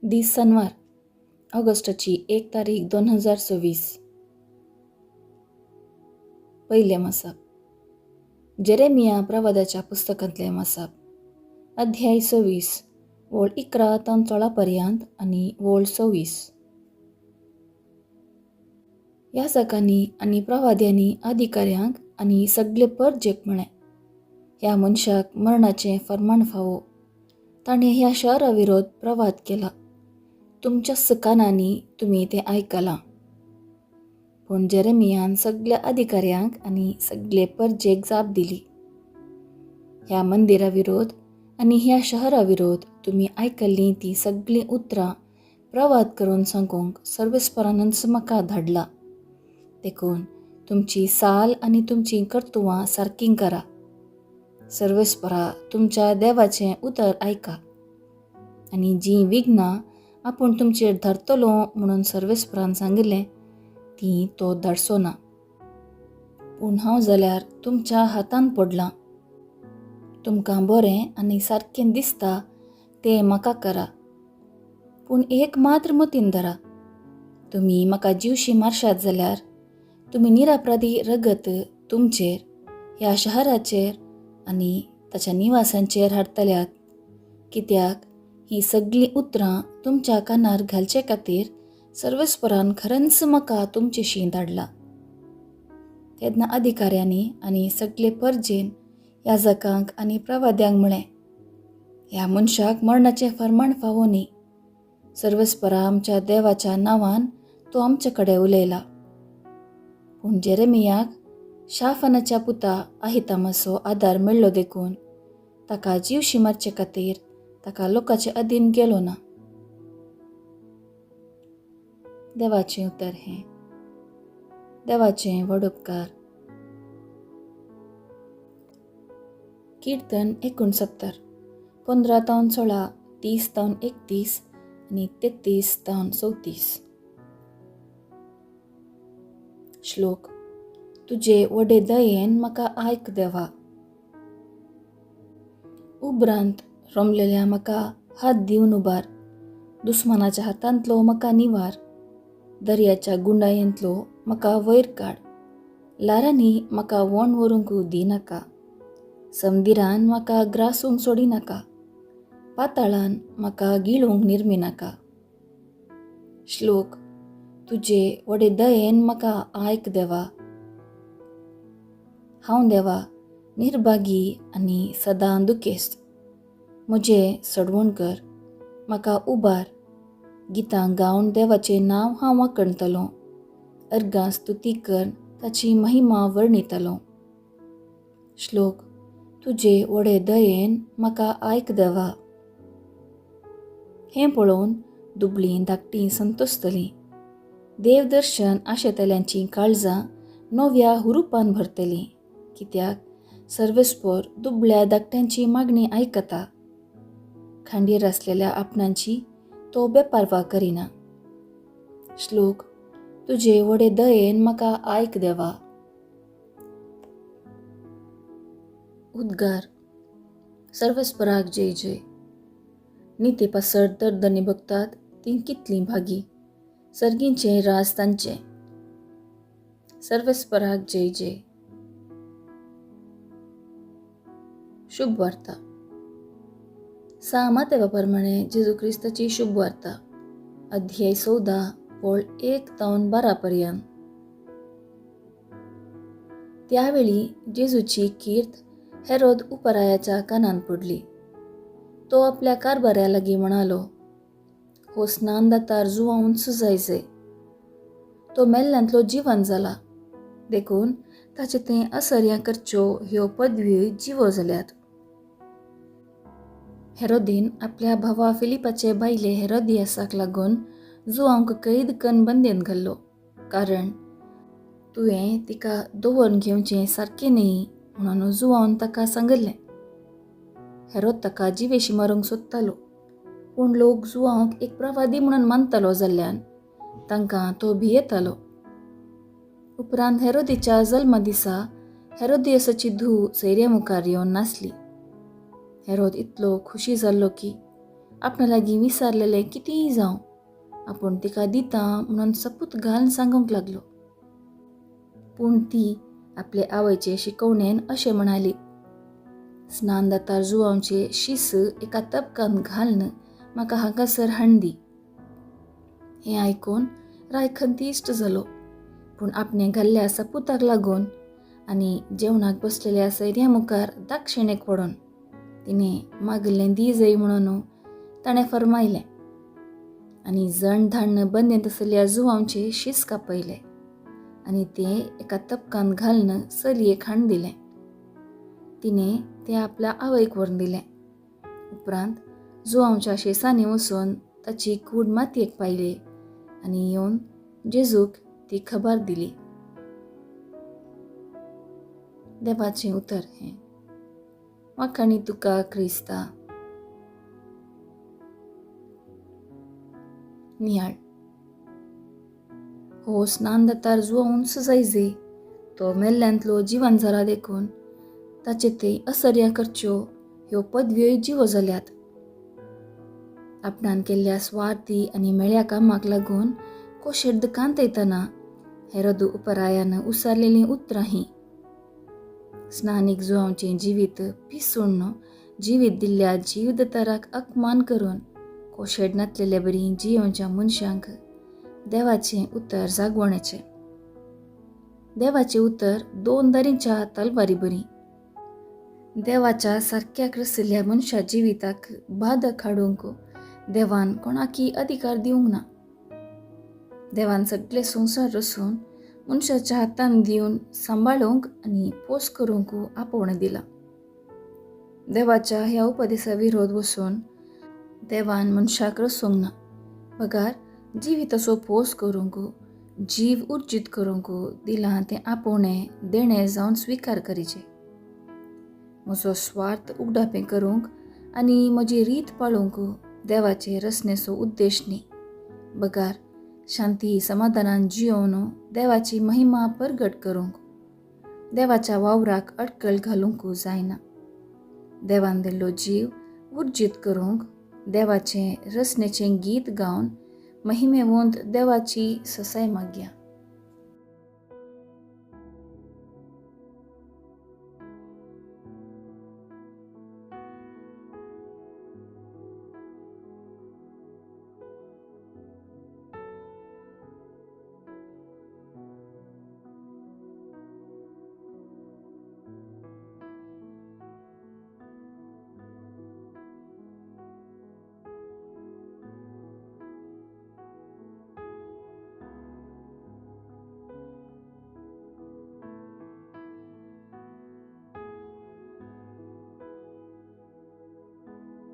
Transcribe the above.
दीस शनिवार ऑगस्टची 1 तारीख 2026. पहिले मसाप जेरेमिया प्रवादाच्या पुस्तकांतले मसाप अध्याय 26 वोळ 11 तावन 16 पर्यंत आणि वोळ 26. याजकांनी आनी प्रवाद्यांनी अधिकाऱ्यांक आनी सगळे परजेक म्हळें, ह्या मनशाक मरणाचें फर्माण फावो. ताणें ह्या शहरा विरोध प्रवाद केला. तुमच्या कानांनी तुमी तें आयकलां. पूण जेरेमियान सगळ्या अधिकाऱ्यांक आनी सगळे परजेक जाप दिली. ह्या मंदिरा विरोध आनी ह्या शहरा विरोध तुमी आयकल्लीं ती सगळीं उतरां प्रवाद करून सांगूंक सर्वेस्परानच म्हाका धाडला. देखून तुमची साल आनी तुमची कर्तुवां सारकीं करा. सर्वेस्परा तुमच्या देवाचें उतर आयका. आनी जीं विघ्नां आपूण तुमचेर धरतलो म्हणून सर्वेस्परान सांगिल्लें ती तो धाडचो ना. पूण हांव जाल्यार तुमच्या हातान पडलां. तुमकां बरें आनी सारकें दिसता तें म्हाका करा. पूण एक मात्र मतीन धरा, तुमी म्हाका जीवशी मारशात जाल्यार तुमी निरपराधी रगत तुमचेर, ह्या शहराचेर आनी ताच्या निवासांचेर हाडतल्यात. कित्याक ही सगळीं उतरां तुमच्या कानार घालचे खातीर सर्वेस्परान खरेंच म्हाका तुमचेशी धाडला. तेन्ना अधिकाऱ्यांनी आनी सगळे परजेन याजकांक आनी प्रवाद्यांक म्हळें, ह्या मनशाक मरणाचें फर्माण फावो न्ही. सर्वेस्परा आमच्या देवाच्या नांवान तो आमचे कडेन उलयला. पूण जेरेमियाक शाफानाच्या पुता अहितामाचो आदार मेळ्ळो देखून ताका जीवशी मारचे खातीर ताका लोकांचे अधीन गेलो ना. देवाचें उतर हें. देवाचें व्हड उपकार. कीर्तन 69 15 तावन 16, 30 तावन 31 आनी 33 तावन 34. श्लोक. तुजे व्हडे दयेन म्हाका आयक देवा. उपरांत रोमलेल्या म्हाका हात दिवन उबार. दुस्मानाच्या हातांतलो म्हाका निवार. दर्याच्या गुंडायेंतलो म्हाका वयर काड. लारांनी म्हाका वोण व्हरूंक दिनाका. समदिरान म्हाका ग्रासूंक सोडिनाका. पाताळान म्हाका गिळूंक निर्मिनाका. श्लोक. तुजे व्हडे दयेन म्हाका आयक देवा. हांव देवा निर्भागी आनी सदां दुखेस्त. म्हजें सडवण कर. म्हाका उबार. गितां गावन देवाचें नांव हांव वाखणतलों. अर्गां स्तुती करून ताची महिमा वर्णितलों. श्लोक. तुजे व्हडे दयेन म्हाका आयक देवा. हें पळोवन दुबळीं धाकटीं संतोस्तलीं. देवदर्शन आशेतल्यांचीं काळजां नव्या हुरुपान भरतलीं. कित्याक सर्वेस्पर दुबळ्या धाकट्यांची मागणी आयकता. खांडीर आसलेल्या आपणांची तो बेपारवा करिना. श्लोक. तुजे व्हडे दयेन म्हाका आयक देवा. उद्गार. सर्वेस्पराक जय जय. निते पासड दर्दनी भगतात तीं कितलीं भागी. सर्गींचें राज तांचें. सर्वेस्पराक जय जय. शुभ वार्ता. सामातेवा प्रमाणे जेजू क्रिस्ताची शुभ वार्ता अध्याय 14 वोळ 1 तावन 12 पर्यंत. त्यावेळी जेजूची कीर्त हेरोद उपरायाच्या कानान पडली. तो आपल्या कारभाऱ्या लागीं म्हणालो, हो स्नान दातार जुवावन सुजायचे. तो मेल्ल्यांतलो जिवंत जाला. देखून ताचे ते असर्यां करच्यो ह्यो पदव्यो जिवो जाल्यात. हेरोदीन आपल्या भावा फिलिपाचे बायले हेरोदियासाक लागून जुवांक कैद करून बंदेंत घाल्लो. कारण तुवें तिका दवरून घेवचें सारकें न्ही म्हणून जुवान ताका सांगलें. हेरोद ताका जिवेशी मारूंक सोदतालो. पूण लोक जुवांक एक प्रवादी म्हणून मानतालो जाल्ल्यान तांकां तो भियेतालो. उपरांत हेरोदीच्या जल्मा दिसा हेरोदियासाची धूव सैऱ्या मुखार येवन नासली. हेरोद इतलो खुशी जाल्लो की आपणा लागीं विसारलेले कितेंय जावं आपूण तिका दिता म्हणून सपूत घालन सांगूंक लागलो. पूण ती आपले आवयचे शिकवणेन अशें म्हणाली, स्नान जाता जुवांवचे शीस एका तबकान घालन म्हाका हांगासर हाडून दी. हें आयकून रायखंत इश्ट जालो, पूण आपणे घाल्ल्या सपुताक लागून आनी जेवणाक बसलेल्या सयऱ्यां मुखार दाक्षिणेक पडोन तिणें मागिल्लें दी जय म्हणून ताणें फर्मायलें आनी जण धाडन बंदेंत आसलेल्या जुवांवचे शीस कापयले आनी तें एका तबकान घालन चलयेक हाडून दिलें. तिणें तें आपल्या आवयक व्हरून दिलें. उपरांत जुवांवच्या शेसांनी वचून ताची कूड मातयेक पायली आनी येवन जेजूक ती खबर दिली. देवाचें उतर हें. वाखाणी तुका क्रिस्ता. नियाळ. हो स्नान जातार जुवावन सजायजे तो मेल्ल्यांतलो जिवन जाला देखून ताचे ते असर्या करच्यो ह्यो पदव्योय जिवो जाल्यात. आपणान केल्ल्या स्वार्थी आनी मेळ्या कामाक लागून कोशेर दुखांत येतना हेरोद उपरायान उसारलेलीं उतरां हीं. स्नानीक जुवांवचें जिवीत पिसूण जिवीत दिल्ल्या जीवदताराक अपमान करून कोशेड नातलेले बरी जियोवच्या मनशांक देवाचें उतर जागवणेचें. देवाचें उतर 2 दारींच्या तलवारी बरी. देवाच्या सारक्याक रचिल्ल्या मनशा जिविताक बादक हाडूंक देवान कोणाकी अधिकार दिवंक ना. देवान सगळे संवसार रचून मनशाच्या हातान दिवन सांबाळूंक आनी पोस करूंक आपोवणें दिला. देवाच्या ह्या उपदेशा विरोध वचून देवान मनशाक रचूंक ना. पगार जिविताचो पोस करूंक जीव उर्जीत करूंक दिलां तें आपोवणें देणें जावन स्विकार करीचें. म्हजो स्वार्थ उगडापें करूंक आनी म्हजी रीत पाळूंक देवाचे रचनेचो उद्देश न्ही. बगार शांती समाधानान जियोवन देवाची महिमा परगट करूंक देवाच्या वावराक अडखळ घालूंक जायना. देवान दिल्लो जीव उर्जीत करूंक देवाचें रचनेचें गीत गावन महिमेवंत देवाची ससाय मागया.